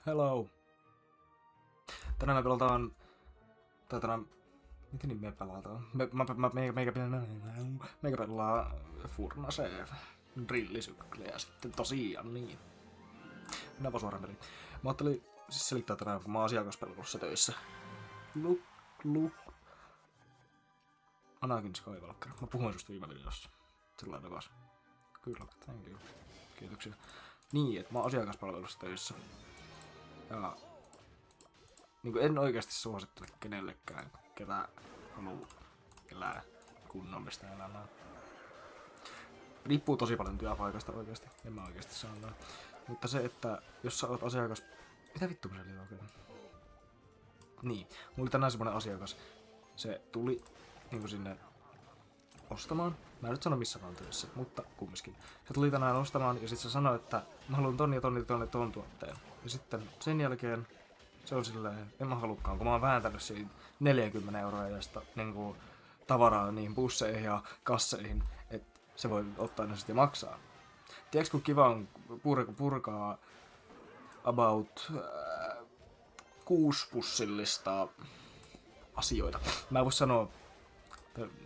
Hello. Tänään me pelataan... Miten me pelataan? Meikä pelaa Furnase drillisykliä ja sitten tosiaan niin. Mennään vaan suoraan peliin. Mä ajattelin siis selittää tänään, kun mä oon asiakaspalvelussa töissä. Look. Anakin Skywalker. Mä puhuin susta viime videossa. Sellainen takas. Kyllä, thank you. Kiitoksia. Niin, että mä oon asiakaspalvelussa töissä. Ja niin en oikeasti suosittele kenellekään, ketä haluaa elää kunnollista elämää. Riippuu tosi paljon työpaikasta oikeasti, en mä oikeasti sano. Mutta se, että jos sä oot asiakas... Mitä vittu se oli oikein? Niin, mulla oli tänään semmonen asiakas. Se tuli niinku sinne ostamaan. Mä en nyt sano missä vaan töissä, mutta kumminkin. Se tuli tänään ostamaan ja sit se sanoi, että mä haluan ton tuotteen. Ja sitten sen jälkeen se on silleen, en mä halukkaan, kun mä oon vääntänyt siitä 40 € edestä niinku tavaraa niihin busseihin ja kasseihin, että se voi ottaa ne sitten ja maksaa. Tiedätkö, kun kiva on purkaa about 6 pussillista asioita. Mä en voi sanoa,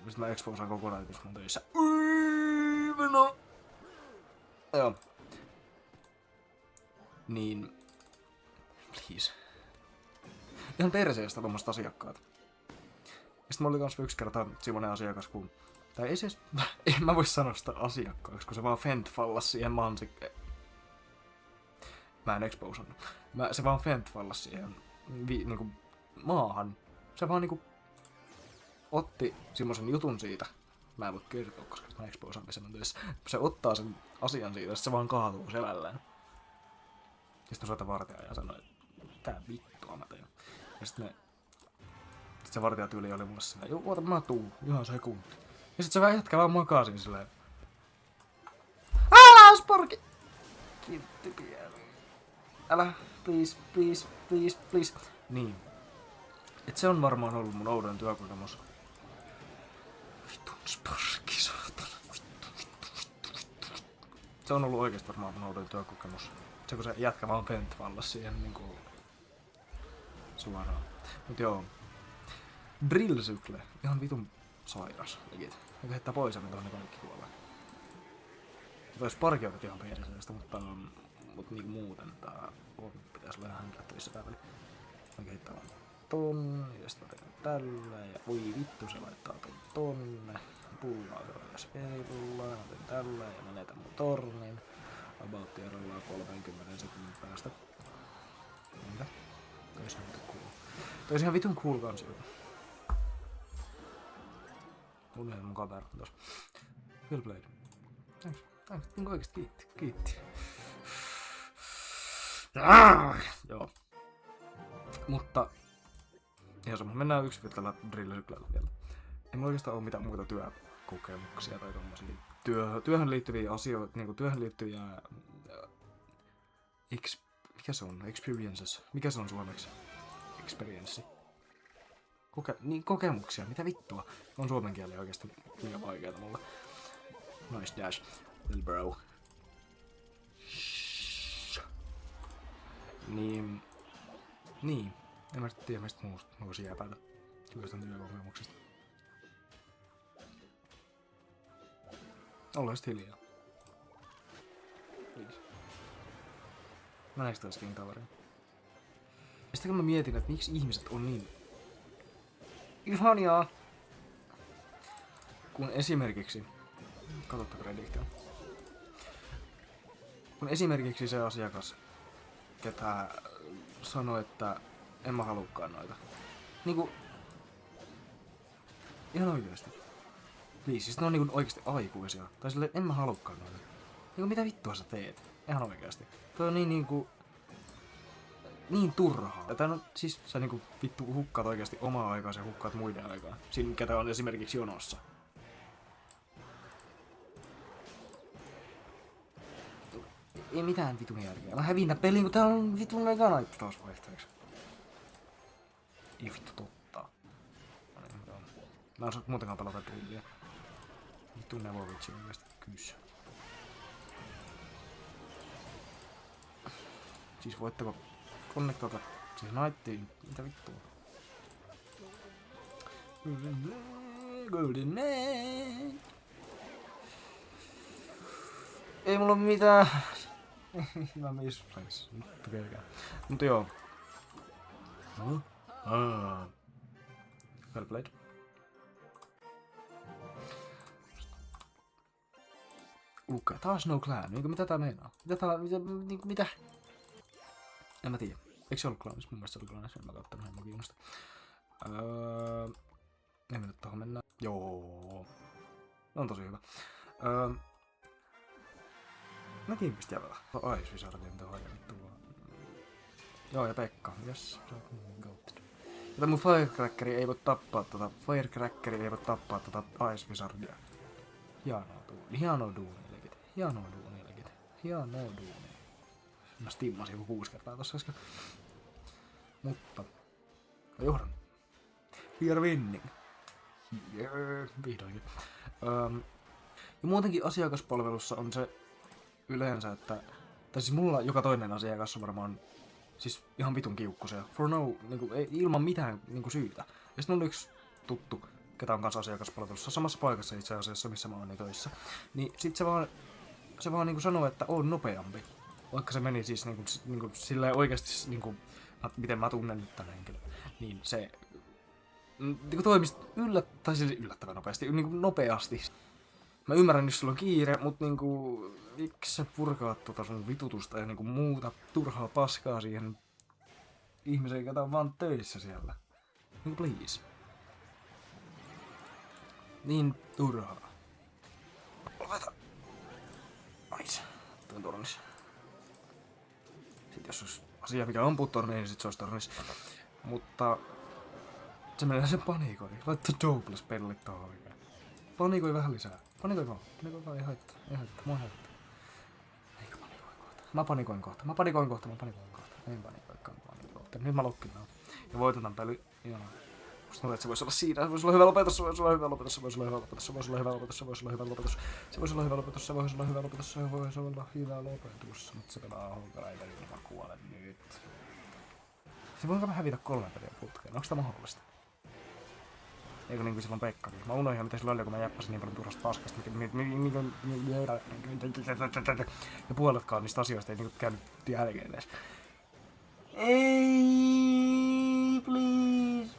mistä mä exposaan kokonaan, kun mä oon töissä. No. Joo. Niin. Please. Ihan perseestä tommoset asiakkaat. Ja sit mulla oli kans yksi kerta semmonen asiakas, kun... Tai ei siis... En mä voi sanoa sitä asiakkaaksi, kun se vaan fentfallas siihen Mä en exposannut. Se vaan fentfallas siihen niinku maahan. Se vaan niinku... Otti semmosen jutun siitä. Mä en voi kertoa, koska mä exposaan sen töissä. Se ottaa sen asian siitä, ja se vaan kaatuu selälleen. Ja sitten soita vartija ja sanoi, että tää vittua mä teen. Ja sitten se vartijatyyli oli mulle silleen, joo, oota mä tuun, ihan sekunti. Ja sit se vähän jätkä vaan makaa siinä silleen. Älä sporki! Kiitti pieni. Älä, please. Niin. Et se on varmaan ollut mun oudon työkokemus. Vitun sporki, saatana. Vittu. Se on ollut oikeesti varmaan mun oudon työkokemus. Se kun se jätkä vaan fentvallas siihen niinku... suoraan. Mut joo. Drill-sykle. Ihan vitun sairas. Legit. Joka heittää pois ja me ne kaikki kuolee. Toi sparkioivat ihan perseestä, mutta niinku muuten tää on. Pitäis olla ihan hänkkäyttävissä tää väli. Mä heittää vaan tonne ja sit mä teen tällä ja voi vittu se laittaa tonne. Pullaa se jos ei pullaa. Mä teen tällä ja menetän mun tornin. About eroillaan 30 sekunnin päästä. Mitä? Tois ihan vitun cool. Tois ihan vitun cool kansi. Mulla ei mun kamera tos. Well played. Thanks. Niin oikeesti kiitti. Joo. Mutta... Ihan sama. Mennään yksi tällä drillisyklällä vielä. Ei mulla oikeastaan oo mitään muita työkokemuksia tai tommosia työhön liittyviä asioita, niinku työhön liittyviä... Mikä se on? Experiences. Mikä se on suomeksi? Experience. Kokemuksia. Mitä vittua? On suomen kieli oikeesti liian vaikeeta mulle. Nice dash. Little bro. Niin. En mä tiedä mistä muusta voisi jääpäitä. Työstän työkokemuksesta. Ollaan sit hiljaa. Please. Mä näistä taas King-tavaria. Ja sitten kun mä mietin, että miksi ihmiset on niin ihania. Kun esimerkiksi... Katsotaan prediktio. Kun esimerkiksi se asiakas, ketä sanoi, että en mä halukkaan noita. Niinku... Ihan oikeesti. Niin, siis ne on niinku oikeesti aikuisia. Tai silleen, en mä halukkaan noita. Niinku mitä vittua sä teet? Ihan oikeesti. Toi on niin niinku... Niin turhaa. Ja tää on siis, sä niinku vittu hukkaat oikeesti omaa aikaa ja hukkaat muiden aikaa. Siinä ketä on esimerkiksi jonossa. Ei mitään vitun järkeä. Mä hävin tän pelin, kun täällä on vitun mega naitti taas vaihteeksi. Ei vittu totta. Mä en osaa muutenkaan pelata drilliä. Vittu Nevovitsi on mielestä kyssä. Siis voitteko Connectata siihen Knightiin. Mitä vittua? Golden Knight. Ei mulla mitään. Mä misplace. Nyt pelkää. Mutta joo. Well played. Lukee taas no clan. Mitä tää meinaa? Mitä? En mä tiedä. Eikö se ollut Clownis? Mun mielestä se oli Clownis. En mä kattonut, en mä kiinnosta. En mä nyt tohon mennään. Joo. On tosi hyvä. Mä tiedän mistä jäljellä. Ice Wizardin tuohon ja vittu vaan. Joo ja Pekka. Yes. Goated. Joten mun Firecrackeri ei voi tappaa Ice Wizardia. Hienoa duuni. Mä stimmasin joku 6 kertaa tossa äsken. Mutta mä johdan. We are winning. Yeah, vihdoinkin. Ja muutenkin asiakaspalvelussa on se yleensä, että... Tai siis mulla joka toinen asiakas on varmaan siis ihan vitun kiukkusia. For no, niinku, ei, ilman mitään niinku, syytä. Ja sitten on yksi tuttu, ketä on kanssa asiakaspalvelussa samassa paikassa itse asiassa, missä mä oon niin töissä. Niin sit se vaan niinku sanoo, että on nopeampi. Vaikka se meni siis niinku silleen oikeesti niinku, miten mä tunnen nyt tän henkilön. Niin se niinku toimisi yllättävän nopeasti, niinku nopeasti. Mä ymmärrän, jos sulla on kiire, mut niinku miksi sä purkaat tota sun vitutusta ja niinku muuta turhaa paskaa siihen ihmiseen, joka on vaan töissä siellä. Niinku please. Niin turhaa. Lopeta. Nice. Tuon tornis. Sitten jos olisi asia, mikä ampuu torniin, niin sit se olisi tornis. Mutta se menee sen panikoi. Laittaa Doubles-pellit tohon oikein. Panikoi vähän lisää. Panikoin vaan, ei haittaa. Mua haittaa. Eikä panikoin kohta. Mä panikoin kohta. En panikoikaan. Nyt mä lopkin nää. Ja voitetaan peli. Joo. Musta tuntuu, että se voisi olla siinä. Se voisi olla hyvä lopetus. Se voisi olla hyvä lopetus. Mutta se pelaa honkala eikä niin mä kuolen nyt. Se voinko mä hävitä 3 peliä putkeen? Onks tää mahdollista? Eikö niinku silloin Pekkakin? Mä unoin ihan miten sillä oli, kun mä jäppäsin niin paljon turhasta paskasta. Ja puoletkaan niistä asioista ei niinku käynyt jälkeen edes. Ei, please.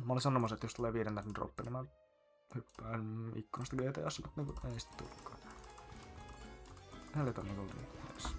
Mä olin sanomassa, että jos tulee 5 tähden droppi, niin mä hyppään ikkunasta GTAssa, mutta niinku ei sit tulekaan. 4 tonnia goldia. Yes.